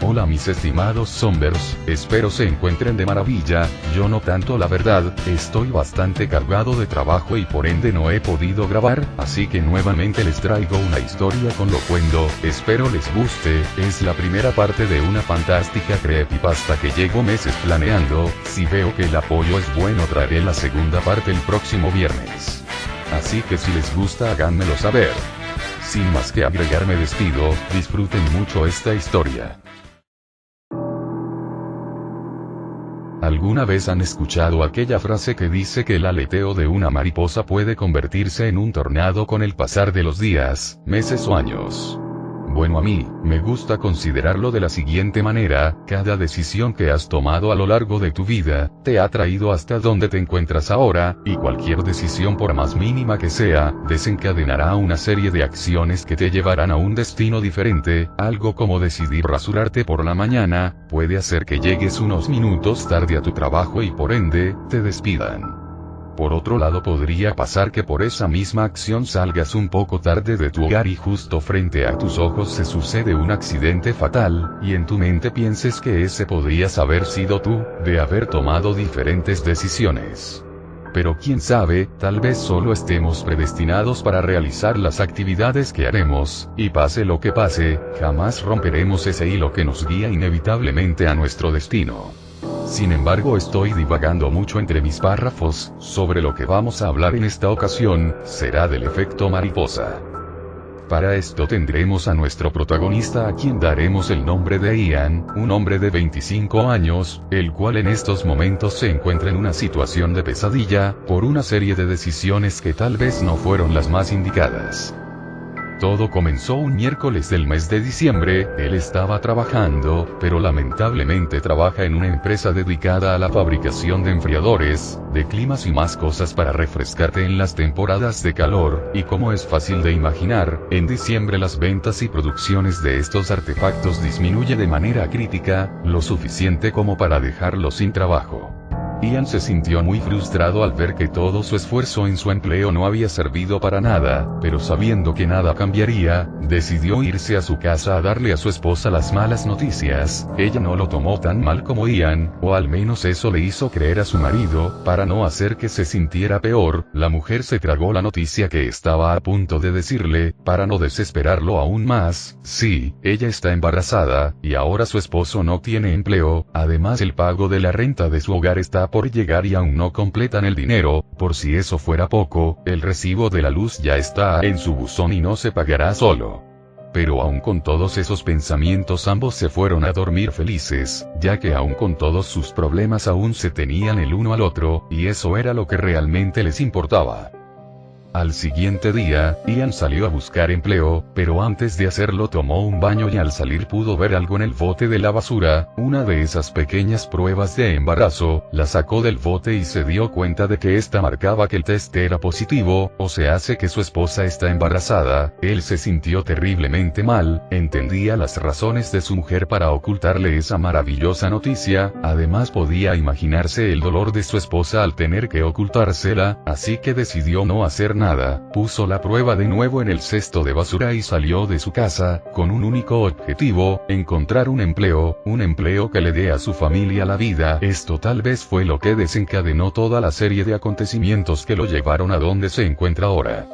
Hola mis estimados zombers, espero se encuentren de maravilla, yo no tanto la verdad, estoy bastante cargado de trabajo y por ende no he podido grabar, así que nuevamente les traigo una historia con locuendo, espero les guste, es la primera parte de una fantástica creepypasta que llevo meses planeando, si veo que el apoyo es bueno traeré la segunda parte el próximo viernes. Así que si les gusta háganmelo saber. Sin más que agregar me despido, disfruten mucho esta historia. ¿Alguna vez han escuchado aquella frase que dice que el aleteo de una mariposa puede convertirse en un tornado con el pasar de los días, meses o años? Bueno, a mí, me gusta considerarlo de la siguiente manera: cada decisión que has tomado a lo largo de tu vida, te ha traído hasta donde te encuentras ahora, y cualquier decisión por más mínima que sea, desencadenará una serie de acciones que te llevarán a un destino diferente. Algo como decidir rasurarte por la mañana, puede hacer que llegues unos minutos tarde a tu trabajo y por ende, te despidan. Por otro lado podría pasar que por esa misma acción salgas un poco tarde de tu hogar y justo frente a tus ojos se sucede un accidente fatal, y en tu mente pienses que ese podrías haber sido tú, de haber tomado diferentes decisiones. Pero quién sabe, tal vez solo estemos predestinados para realizar las actividades que haremos, y pase lo que pase, jamás romperemos ese hilo que nos guía inevitablemente a nuestro destino. Sin embargo, estoy divagando mucho entre mis párrafos, sobre lo que vamos a hablar en esta ocasión, será del efecto mariposa. Para esto tendremos a nuestro protagonista, a quien daremos el nombre de Ian, un hombre de 25 años, el cual en estos momentos se encuentra en una situación de pesadilla, por una serie de decisiones que tal vez no fueron las más indicadas. Todo comenzó un miércoles del mes de diciembre. Él estaba trabajando, pero lamentablemente trabaja en una empresa dedicada a la fabricación de enfriadores, de climas y más cosas para refrescarte en las temporadas de calor, y como es fácil de imaginar, en diciembre las ventas y producciones de estos artefactos disminuye de manera crítica, lo suficiente como para dejarlo sin trabajo. Ian se sintió muy frustrado al ver que todo su esfuerzo en su empleo no había servido para nada, pero sabiendo que nada cambiaría, decidió irse a su casa a darle a su esposa las malas noticias. Ella no lo tomó tan mal como Ian, o al menos eso le hizo creer a su marido. Para no hacer que se sintiera peor, la mujer se tragó la noticia que estaba a punto de decirle, para no desesperarlo aún más. Sí, ella está embarazada, y ahora su esposo no tiene empleo, además el pago de la renta de su hogar está por llegar y aún no completan el dinero. Por si eso fuera poco, el recibo de la luz ya está en su buzón y no se pagará solo. Pero aún con todos esos pensamientos ambos se fueron a dormir felices, ya que aún con todos sus problemas aún se tenían el uno al otro, y eso era lo que realmente les importaba. Al siguiente día, Ian salió a buscar empleo, pero antes de hacerlo tomó un baño y al salir pudo ver algo en el bote de la basura, una de esas pequeñas pruebas de embarazo. La sacó del bote y se dio cuenta de que esta marcaba que el test era positivo, o se hace que su esposa está embarazada. Él se sintió terriblemente mal, entendía las razones de su mujer para ocultarle esa maravillosa noticia, además podía imaginarse el dolor de su esposa al tener que ocultársela, así que decidió no hacer nada. Puso la prueba de nuevo en el cesto de basura y salió de su casa, con un único objetivo: encontrar un empleo que le dé a su familia la vida. Esto tal vez fue lo que desencadenó toda la serie de acontecimientos que lo llevaron a donde se encuentra ahora.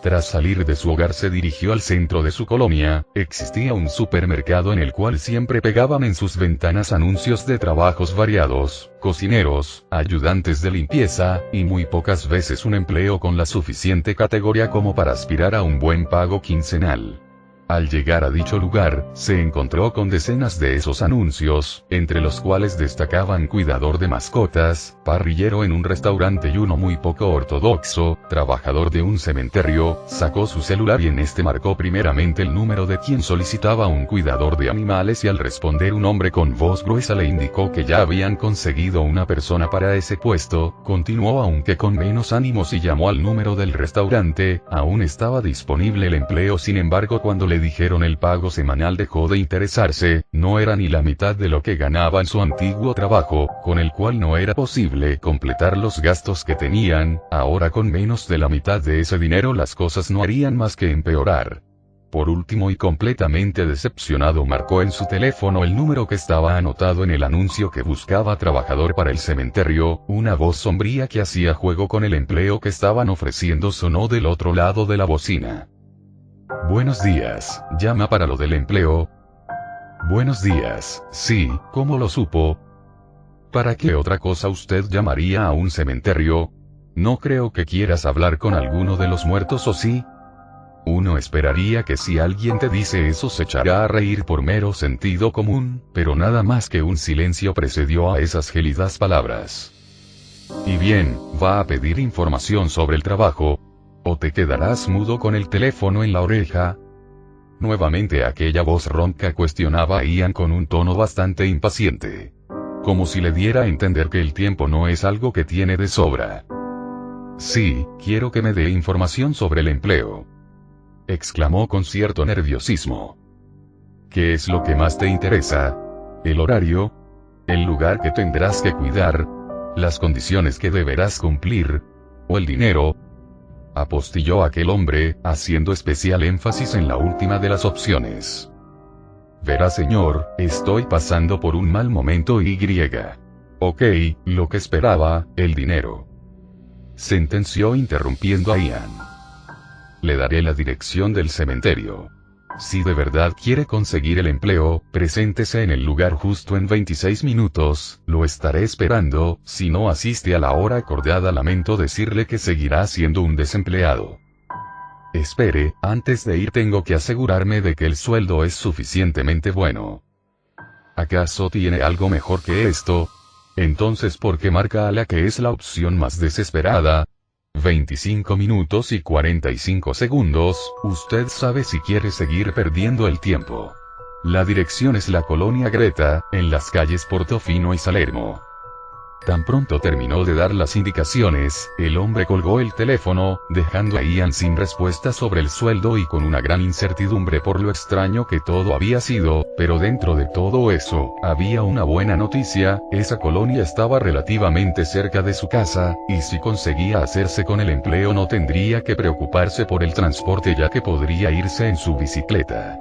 Tras salir de su hogar se dirigió al centro de su colonia. Existía un supermercado en el cual siempre pegaban en sus ventanas anuncios de trabajos variados, cocineros, ayudantes de limpieza, y muy pocas veces un empleo con la suficiente categoría como para aspirar a un buen pago quincenal. Al llegar a dicho lugar, se encontró con decenas de esos anuncios, entre los cuales destacaban cuidador de mascotas, parrillero en un restaurante y uno muy poco ortodoxo, trabajador de un cementerio. Sacó su celular y en este marcó primeramente el número de quien solicitaba un cuidador de animales y al responder un hombre con voz gruesa le indicó que ya habían conseguido una persona para ese puesto. Continuó aunque con menos ánimos y llamó al número del restaurante. Aún estaba disponible el empleo, sin embargo cuando le dijeron el pago semanal dejó de interesarse. No era ni la mitad de lo que ganaba en su antiguo trabajo, con el cual no era posible completar los gastos que tenían. Ahora con menos de la mitad de ese dinero las cosas no harían más que empeorar. Por último y completamente decepcionado marcó en su teléfono el número que estaba anotado en el anuncio que buscaba trabajador para el cementerio. Una voz sombría que hacía juego con el empleo que estaban ofreciendo sonó del otro lado de la bocina. Buenos días, ¿llama para lo del empleo? Buenos días, sí, ¿cómo lo supo? ¿Para qué otra cosa usted llamaría a un cementerio? No creo que quieras hablar con alguno de los muertos, ¿o sí? Uno esperaría que si alguien te dice eso se echará a reír por mero sentido común, pero nada más que un silencio precedió a esas gélidas palabras. Y bien, ¿va a pedir información sobre el trabajo? ¿O te quedarás mudo con el teléfono en la oreja? Nuevamente aquella voz ronca cuestionaba a Ian con un tono bastante impaciente. Como si le diera a entender que el tiempo no es algo que tiene de sobra. Sí, quiero que me dé información sobre el empleo. Exclamó con cierto nerviosismo. ¿Qué es lo que más te interesa? ¿El horario? ¿El lugar que tendrás que cuidar? ¿Las condiciones que deberás cumplir? ¿O el dinero? Apostilló aquel hombre, haciendo especial énfasis en la última de las opciones. Verá señor, estoy pasando por un mal momento y... Ok, lo que esperaba, el dinero. Sentenció interrumpiendo a Ian. Le daré la dirección del cementerio. Si de verdad quiere conseguir el empleo, preséntese en el lugar justo en 26 minutos, lo estaré esperando. Si no asiste a la hora acordada, lamento decirle que seguirá siendo un desempleado. Espere, antes de ir tengo que asegurarme de que el sueldo es suficientemente bueno. ¿Acaso tiene algo mejor que esto? Entonces, ¿por qué marca a la que es la opción más desesperada? 25 minutos y 45 segundos, usted sabe si quiere seguir perdiendo el tiempo. La dirección es la colonia Greta, en las calles Portofino y Salermo. Tan pronto terminó de dar las indicaciones, el hombre colgó el teléfono, dejando a Ian sin respuesta sobre el sueldo y con una gran incertidumbre por lo extraño que todo había sido, pero dentro de todo eso, había una buena noticia: esa colonia estaba relativamente cerca de su casa, y si conseguía hacerse con el empleo no tendría que preocuparse por el transporte ya que podría irse en su bicicleta.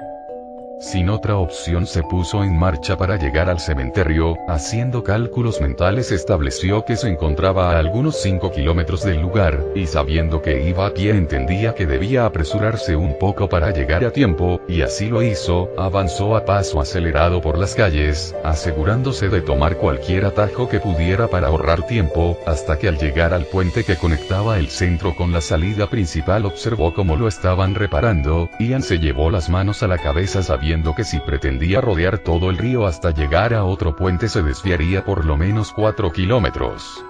Sin otra opción se puso en marcha para llegar al cementerio. Haciendo cálculos mentales estableció que se encontraba a algunos 5 kilómetros del lugar, y sabiendo que iba a pie entendía que debía apresurarse un poco para llegar a tiempo, y así lo hizo. Avanzó a paso acelerado por las calles, asegurándose de tomar cualquier atajo que pudiera para ahorrar tiempo, hasta que al llegar al puente que conectaba el centro con la salida principal observó cómo lo estaban reparando. Ian se llevó las manos a la cabeza sabiendo que si pretendía rodear todo el río hasta llegar a otro puente se desviaría por lo menos 4 kilómetros.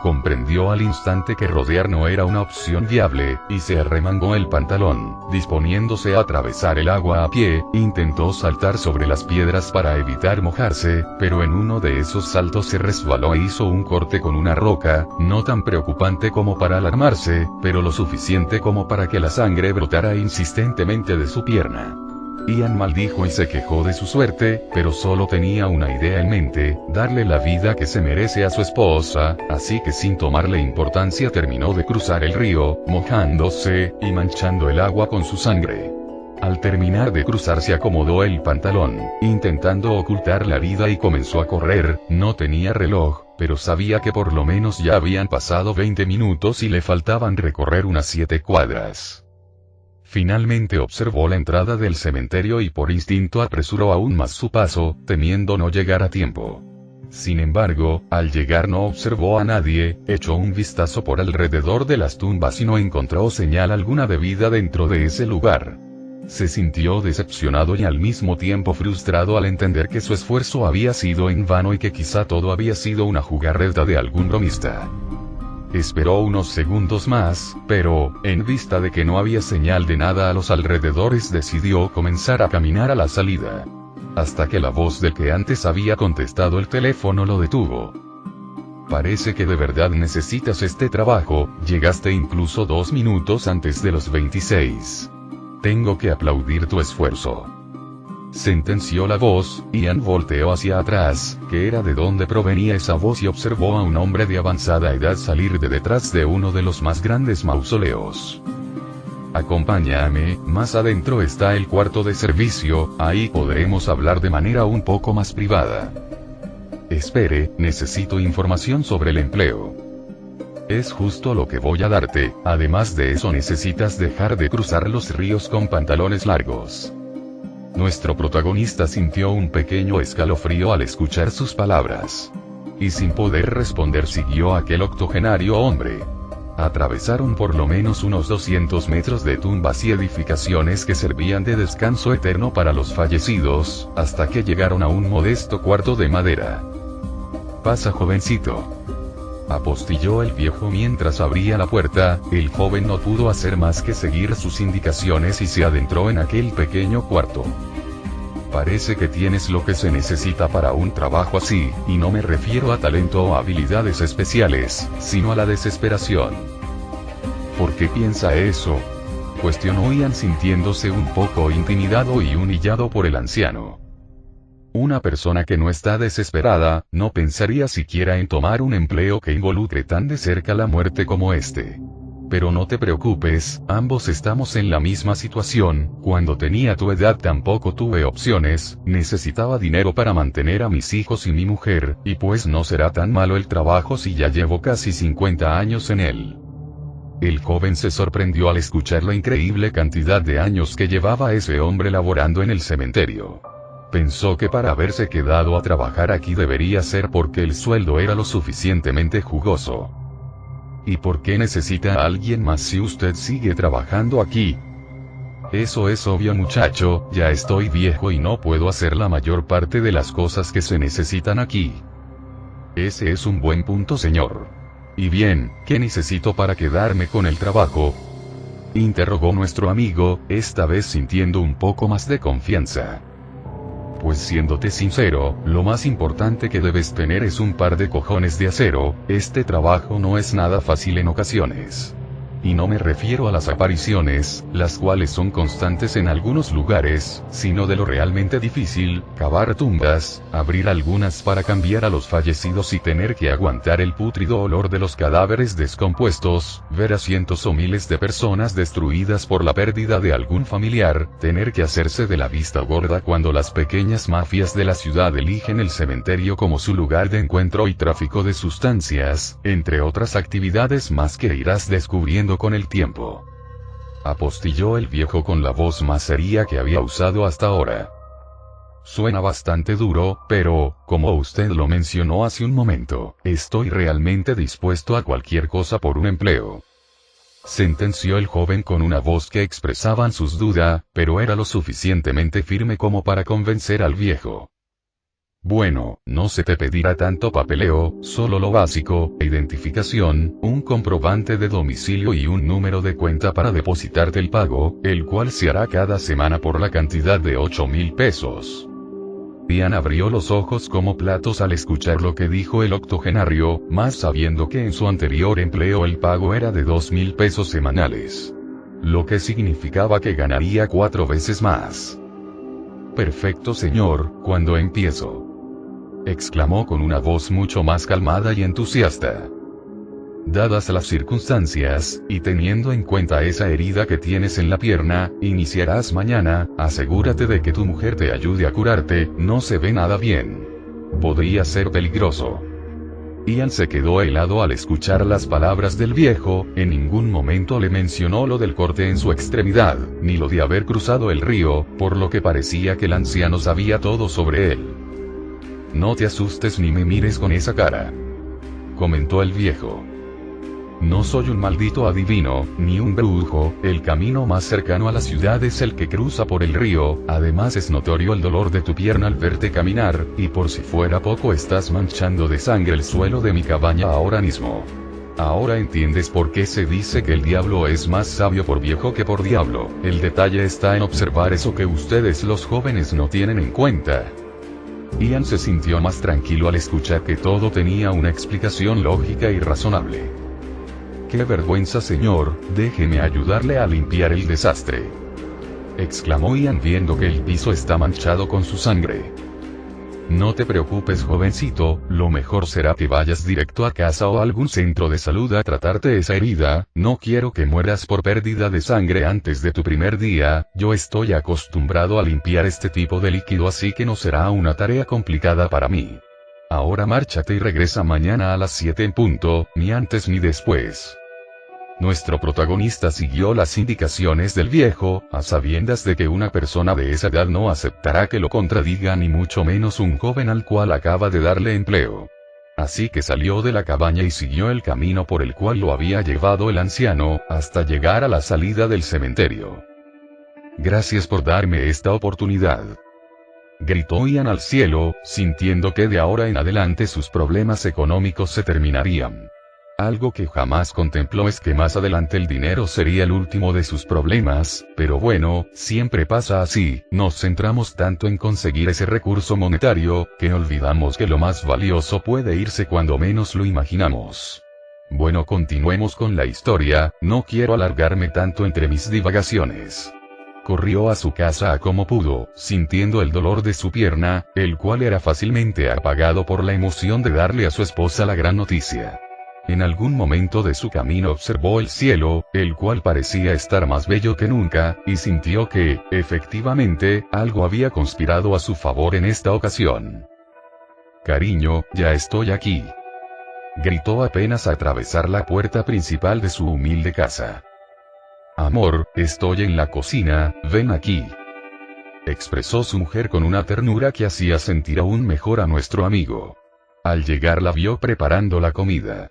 Comprendió al instante que rodear no era una opción viable, y se arremangó el pantalón, disponiéndose a atravesar el agua a pie. Intentó saltar sobre las piedras para evitar mojarse, pero en uno de esos saltos se resbaló e hizo un corte con una roca, no tan preocupante como para alarmarse, pero lo suficiente como para que la sangre brotara insistentemente de su pierna. Ian maldijo y se quejó de su suerte, pero solo tenía una idea en mente: darle la vida que se merece a su esposa, así que sin tomarle importancia terminó de cruzar el río, mojándose, y manchando el agua con su sangre. Al terminar de cruzar se acomodó el pantalón, intentando ocultar la herida y comenzó a correr. No tenía reloj, pero sabía que por lo menos ya habían pasado 20 minutos y le faltaban recorrer unas 7 cuadras. Finalmente observó la entrada del cementerio y por instinto apresuró aún más su paso, temiendo no llegar a tiempo. Sin embargo, al llegar no observó a nadie, echó un vistazo por alrededor de las tumbas y no encontró señal alguna de vida dentro de ese lugar. Se sintió decepcionado y al mismo tiempo frustrado al entender que su esfuerzo había sido en vano y que quizá todo había sido una jugarreta de algún bromista. Esperó unos segundos más, pero, en vista de que no había señal de nada a los alrededores, decidió comenzar a caminar a la salida. Hasta que la voz del que antes había contestado el teléfono lo detuvo. Parece que de verdad necesitas este trabajo, llegaste incluso 2 minutos antes de los 26. Tengo que aplaudir tu esfuerzo. Sentenció la voz. Ian volteó hacia atrás, que era de donde provenía esa voz, y observó a un hombre de avanzada edad salir de detrás de uno de los más grandes mausoleos. Acompáñame, más adentro está el cuarto de servicio, ahí podremos hablar de manera un poco más privada. Espere, necesito información sobre el empleo. Es justo lo que voy a darte, además de eso necesitas dejar de cruzar los ríos con pantalones largos. Nuestro protagonista sintió un pequeño escalofrío al escuchar sus palabras. Y sin poder responder siguió aquel octogenario hombre. Atravesaron por lo menos unos 200 metros de tumbas y edificaciones que servían de descanso eterno para los fallecidos, hasta que llegaron a un modesto cuarto de madera. «Pasa, jovencito», apostilló el viejo mientras abría la puerta. El joven no pudo hacer más que seguir sus indicaciones y se adentró en aquel pequeño cuarto. Parece que tienes lo que se necesita para un trabajo así, y no me refiero a talento o habilidades especiales, sino a la desesperación. ¿Por qué piensa eso?, cuestionó Ian sintiéndose un poco intimidado y humillado por el anciano. Una persona que no está desesperada, no pensaría siquiera en tomar un empleo que involucre tan de cerca la muerte como este. Pero no te preocupes, ambos estamos en la misma situación. Cuando tenía tu edad tampoco tuve opciones, necesitaba dinero para mantener a mis hijos y mi mujer, y pues no será tan malo el trabajo si ya llevo casi 50 años en él. El joven se sorprendió al escuchar la increíble cantidad de años que llevaba ese hombre laborando en el cementerio. Pensó que para haberse quedado a trabajar aquí debería ser porque el sueldo era lo suficientemente jugoso. ¿Y por qué necesita a alguien más si usted sigue trabajando aquí? Eso es obvio, muchacho, ya estoy viejo y no puedo hacer la mayor parte de las cosas que se necesitan aquí. Ese es un buen punto, señor. Y bien, ¿qué necesito para quedarme con el trabajo?, interrogó nuestro amigo, esta vez sintiendo un poco más de confianza. Pues siéndote sincero, lo más importante que debes tener es un par de cojones de acero. Este trabajo no es nada fácil en ocasiones. Y no me refiero a las apariciones, las cuales son constantes en algunos lugares, sino de lo realmente difícil: cavar tumbas, abrir algunas para cambiar a los fallecidos y tener que aguantar el pútrido olor de los cadáveres descompuestos, ver a cientos o miles de personas destruidas por la pérdida de algún familiar, tener que hacerse de la vista gorda cuando las pequeñas mafias de la ciudad eligen el cementerio como su lugar de encuentro y tráfico de sustancias, entre otras actividades más que irás descubriendo con el tiempo. Apostilló el viejo con la voz más seria que había usado hasta ahora. Suena bastante duro, pero, como usted lo mencionó hace un momento, estoy realmente dispuesto a cualquier cosa por un empleo. Sentenció el joven con una voz que expresaba sus dudas, pero era lo suficientemente firme como para convencer al viejo. Bueno, no se te pedirá tanto papeleo, solo lo básico: identificación, un comprobante de domicilio y un número de cuenta para depositarte el pago, el cual se hará cada semana por la cantidad de 8,000 pesos. Ian abrió los ojos como platos al escuchar lo que dijo el octogenario, más sabiendo que en su anterior empleo el pago era de 2,000 pesos semanales. Lo que significaba que ganaría 4 veces más. Perfecto, señor, ¿cuándo empiezo?, exclamó con una voz mucho más calmada y entusiasta. Dadas las circunstancias, y teniendo en cuenta esa herida que tienes en la pierna, iniciarás mañana. Asegúrate de que tu mujer te ayude a curarte, no se ve nada bien. Podría ser peligroso. Ian se quedó helado al escuchar las palabras del viejo. En ningún momento le mencionó lo del corte en su extremidad, ni lo de haber cruzado el río, por lo que parecía que el anciano sabía todo sobre él. No te asustes ni me mires con esa cara, comentó el viejo. No soy un maldito adivino, ni un brujo. El camino más cercano a la ciudad es el que cruza por el río. Además es notorio el dolor de tu pierna al verte caminar, y por si fuera poco estás manchando de sangre el suelo de mi cabaña ahora mismo. Ahora entiendes por qué se dice que el diablo es más sabio por viejo que por diablo. El detalle está en observar eso que ustedes los jóvenes no tienen en cuenta. Ian se sintió más tranquilo al escuchar que todo tenía una explicación lógica y razonable. ¡Qué vergüenza, señor! Déjeme ayudarle a limpiar el desastre, exclamó Ian viendo que el piso está manchado con su sangre. No te preocupes, jovencito, lo mejor será que vayas directo a casa o a algún centro de salud a tratarte esa herida, no quiero que mueras por pérdida de sangre antes de tu primer día, yo estoy acostumbrado a limpiar este tipo de líquido así que no será una tarea complicada para mí. Ahora márchate y regresa mañana a las 7 en punto, ni antes ni después. Nuestro protagonista siguió las indicaciones del viejo, a sabiendas de que una persona de esa edad no aceptará que lo contradiga ni mucho menos un joven al cual acaba de darle empleo. Así que salió de la cabaña y siguió el camino por el cual lo había llevado el anciano, hasta llegar a la salida del cementerio. Gracias por darme esta oportunidad. Gritó Ian al cielo, sintiendo que de ahora en adelante sus problemas económicos se terminarían. Algo que jamás contempló es que más adelante el dinero sería el último de sus problemas, pero bueno, siempre pasa así, nos centramos tanto en conseguir ese recurso monetario, que olvidamos que lo más valioso puede irse cuando menos lo imaginamos. Bueno, continuemos con la historia, no quiero alargarme tanto entre mis divagaciones. Corrió a su casa a como pudo, sintiendo el dolor de su pierna, el cual era fácilmente apagado por la emoción de darle a su esposa la gran noticia. En algún momento de su camino observó el cielo, el cual parecía estar más bello que nunca, y sintió que, efectivamente, algo había conspirado a su favor en esta ocasión. «Cariño, ya estoy aquí», gritó apenas atravesar la puerta principal de su humilde casa. «Amor, estoy en la cocina, ven aquí», expresó su mujer con una ternura que hacía sentir aún mejor a nuestro amigo. Al llegar la vio preparando la comida.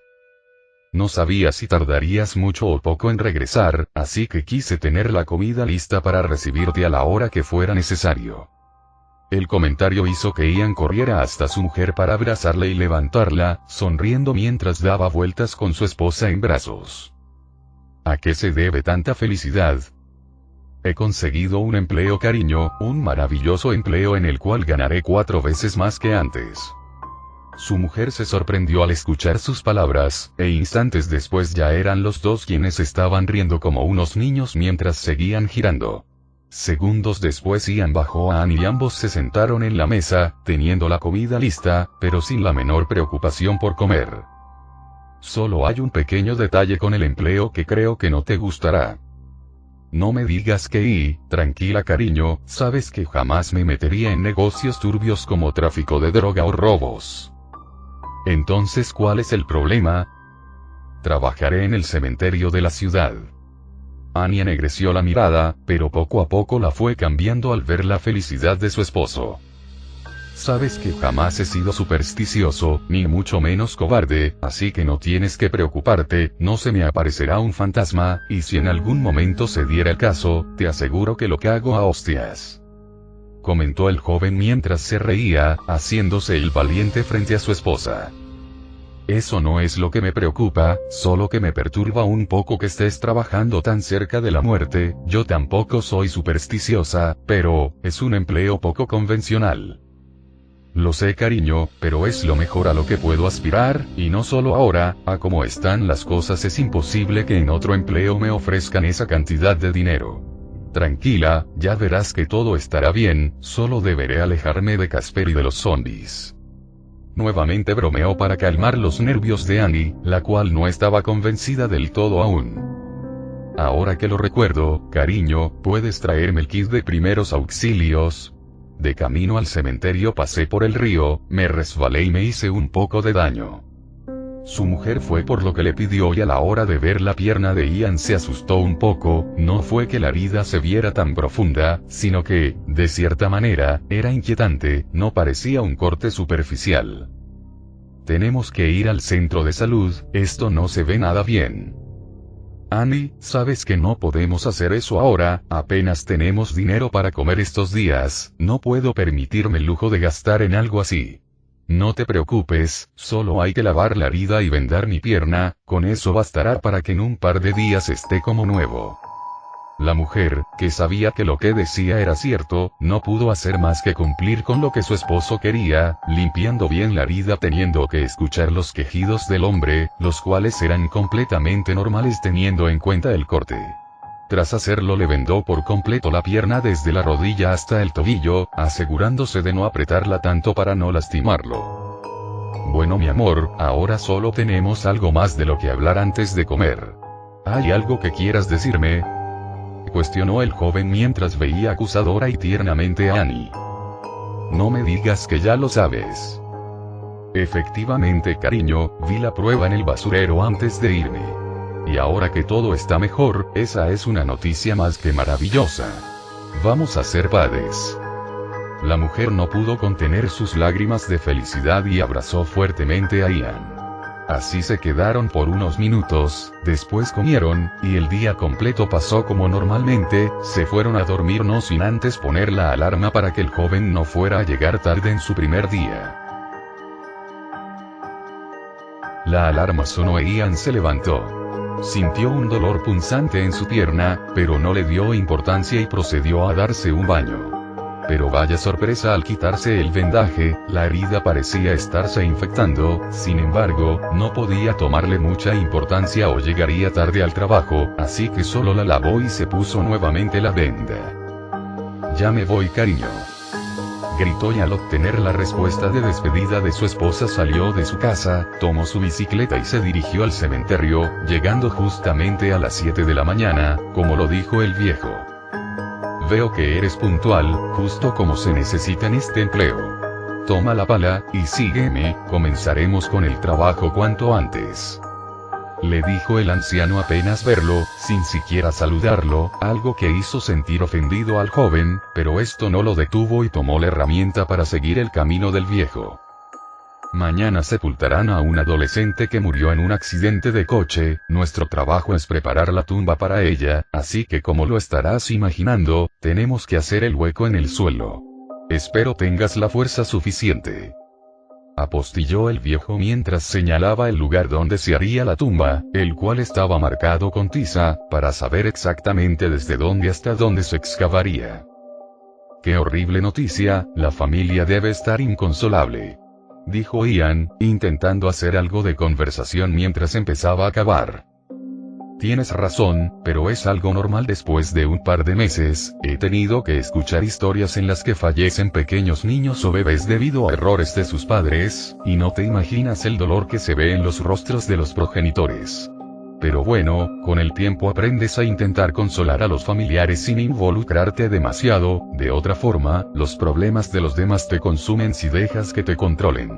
No sabía si tardarías mucho o poco en regresar, así que quise tener la comida lista para recibirte a la hora que fuera necesario. El comentario hizo que Ian corriera hasta su mujer para abrazarla y levantarla, sonriendo mientras daba vueltas con su esposa en brazos. ¿A qué se debe tanta felicidad? He conseguido un empleo, cariño, un maravilloso empleo en el cual ganaré 4 veces más que antes. Su mujer se sorprendió al escuchar sus palabras, e instantes después ya eran los dos quienes estaban riendo como unos niños mientras seguían girando. Segundos después Ian bajó a Annie y ambos se sentaron en la mesa, teniendo la comida lista, pero sin la menor preocupación por comer. Solo hay un pequeño detalle con el empleo que creo que no te gustará. No me digas que tranquila cariño, sabes que jamás me metería en negocios turbios como tráfico de droga o robos. Entonces, ¿cuál es el problema? Trabajaré en el cementerio de la ciudad. Annie ennegreció la mirada, pero poco a poco la fue cambiando al ver la felicidad de su esposo. Sabes que jamás he sido supersticioso, ni mucho menos cobarde, así que no tienes que preocuparte, no se me aparecerá un fantasma, y si en algún momento se diera el caso, te aseguro que lo cago a hostias. Comentó el joven mientras se reía, haciéndose el valiente frente a su esposa. Eso no es lo que me preocupa, solo que me perturba un poco que estés trabajando tan cerca de la muerte, yo tampoco soy supersticiosa, pero, es un empleo poco convencional. Lo sé cariño, pero es lo mejor a lo que puedo aspirar, y no solo ahora, a como están las cosas es imposible que en otro empleo me ofrezcan esa cantidad de dinero. Tranquila, ya verás que todo estará bien, solo deberé alejarme de Casper y de los zombies. Nuevamente bromeó para calmar los nervios de Annie, la cual no estaba convencida del todo aún. Ahora que lo recuerdo, cariño, ¿puedes traerme el kit de primeros auxilios? De camino al cementerio pasé por el río, me resbalé y me hice un poco de daño. Su mujer fue por lo que le pidió y a la hora de ver la pierna de Ian se asustó un poco, no fue que la herida se viera tan profunda, sino que, de cierta manera, era inquietante, no parecía un corte superficial. Tenemos que ir al centro de salud, esto no se ve nada bien. Annie, sabes que no podemos hacer eso ahora, apenas tenemos dinero para comer estos días, no puedo permitirme el lujo de gastar en algo así. No te preocupes, solo hay que lavar la herida y vendar mi pierna, con eso bastará para que en un par de días esté como nuevo. La mujer, que sabía que lo que decía era cierto, no pudo hacer más que cumplir con lo que su esposo quería, limpiando bien la herida teniendo que escuchar los quejidos del hombre, los cuales eran completamente normales teniendo en cuenta el corte. Tras hacerlo le vendó por completo la pierna desde la rodilla hasta el tobillo, asegurándose de no apretarla tanto para no lastimarlo. Bueno mi amor, ahora solo tenemos algo más de lo que hablar antes de comer. ¿Hay algo que quieras decirme?, cuestionó el joven mientras veía acusadora y tiernamente a Annie. No me digas que ya lo sabes. Efectivamente cariño, vi la prueba en el basurero antes de irme. Y ahora que todo está mejor, esa es una noticia más que maravillosa. Vamos a ser padres. La mujer no pudo contener sus lágrimas de felicidad y abrazó fuertemente a Ian. Así se quedaron por unos minutos, después comieron, y el día completo pasó como normalmente. Se fueron a dormir no sin antes poner la alarma para que el joven no fuera a llegar tarde en su primer día. La alarma sonó e Ian se levantó. Sintió un dolor punzante en su pierna, pero no le dio importancia y procedió a darse un baño. Pero vaya sorpresa al quitarse el vendaje, la herida parecía estarse infectando. Sin embargo, no podía tomarle mucha importancia o llegaría tarde al trabajo, así que solo la lavó y se puso nuevamente la venda. Ya me voy cariño, gritó, y al obtener la respuesta de despedida de su esposa salió de su casa, tomó su bicicleta y se dirigió al cementerio, llegando justamente a las 7 de la mañana, como lo dijo el viejo. Veo que eres puntual, justo como se necesita en este empleo. Toma la pala, y sígueme, comenzaremos con el trabajo cuanto antes. Le dijo el anciano apenas verlo, sin siquiera saludarlo, algo que hizo sentir ofendido al joven, pero esto no lo detuvo y tomó la herramienta para seguir el camino del viejo. Mañana sepultarán a un adolescente que murió en un accidente de coche. Nuestro trabajo es preparar la tumba para ella, así que como lo estarás imaginando, tenemos que hacer el hueco en el suelo. Espero tengas la fuerza suficiente. Apostilló el viejo mientras señalaba el lugar donde se haría la tumba, el cual estaba marcado con tiza, para saber exactamente desde dónde hasta dónde se excavaría. Qué horrible noticia, la familia debe estar inconsolable, dijo Ian, intentando hacer algo de conversación mientras empezaba a cavar. Tienes razón, pero es algo normal después de un par de meses. He tenido que escuchar historias en las que fallecen pequeños niños o bebés debido a errores de sus padres, y no te imaginas el dolor que se ve en los rostros de los progenitores. Pero bueno, con el tiempo aprendes a intentar consolar a los familiares sin involucrarte demasiado. De otra forma, los problemas de los demás te consumen si dejas que te controlen.